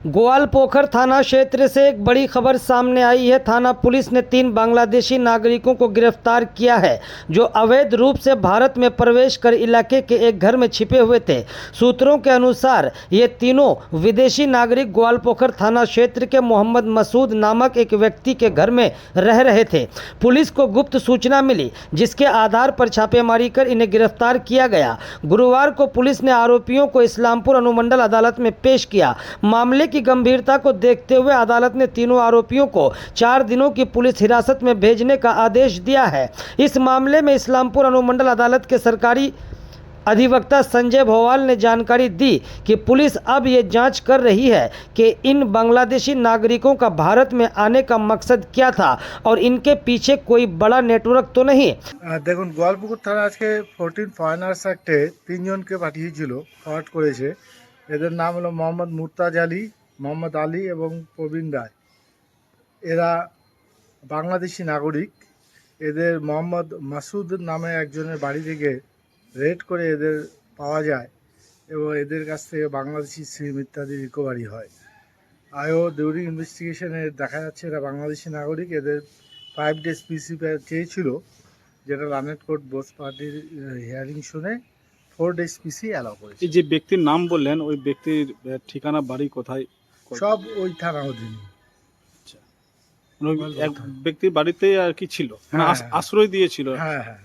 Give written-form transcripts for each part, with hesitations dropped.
ग्वालपोखर थाना क्षेत्र से एक बड़ी खबर सामने आई है। थाना पुलिस ने 3 बांग्लादेशी नागरिकों को गिरफ्तार किया है जो अवैध रूप से भारत में प्रवेश कर इलाके के एक घर में छिपे हुए थे। सूत्रों के अनुसार ये तीनों विदेशी नागरिक ग्वालपोखर थाना क्षेत्र के मोहम्मद मसूद नामक एक व्यक्ति के घर में रह रहे थे। पुलिस को गुप्त सूचना मिली जिसके आधार पर छापेमारी कर इन्हें गिरफ्तार किया गया। गुरुवार को पुलिस ने आरोपियों को इस्लामपुर अनुमंडल अदालत में पेश किया। मामले की गंभीरता को देखते हुए अदालत ने तीनों आरोपियों को 4 दिनों की पुलिस हिरासत में भेजने का आदेश दिया है। इस मामले में इस्लामपुर अनुमंडल अदालत के सरकारी अधिवक्ता संजय भोवाल ने जानकारी दी कि पुलिस अब ये जांच कर रही है कि इन बांग्लादेशी नागरिकों का भारत में आने का मकसद क्या था और इनके पीछे कोई बड़ा नेटवर्क तो नहीं। देखুন গোয়ালপুকুর থানা আজকে 14 ফরেনার্স অ্যাক্টে 3 জনকে পাঠিয়েছিল ফরওয়ার্ড করেছে। এদের নাম হলো মোহাম্মদ মুর্তাজ আলী, মোহাম্মদ আলী এবং প্রবীণ রায়। এরা বাংলাদেশি নাগরিক। এদের মোহাম্মদ মাসুদ নামে একজনের বাড়ি থেকে রেড করে এদের পাওয়া যায় এবং এদের কাছ থেকে বাংলাদেশি সিম ইত্যাদি রিকভারি হয়। আয়ও ডিউরিং ইনভেস্টিগেশনে দেখা যাচ্ছে এরা বাংলাদেশি নাগরিক। এদের 5 ডেজ পিসি চেয়েছিল, যেটা রানেট কোর্ট বোস পার্টির হিয়ারিং শুনে 4 ডেজ পিসি অ্যালাউ করেছে। এই যে ব্যক্তির নাম বললেন, ওই ব্যক্তির ঠিকানা বাড়ি কোথায়? সব ওই থানা অধীন। ওই এক ব্যক্তির বাড়িতে আর কি ছিল, মানে হ্যাঁ, আশ্রয় দিয়েছিল। হ্যাঁ হ্যাঁ,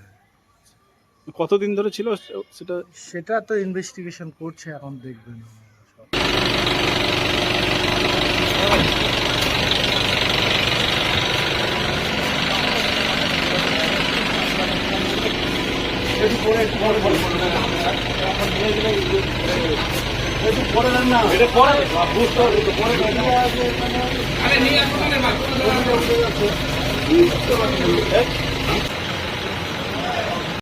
কতদিন ধরে ছিল সেটা? সেটা তো ইনভেস্টিগেশন করছে, এখন দেখবেন। আরে নিয়ে আসো না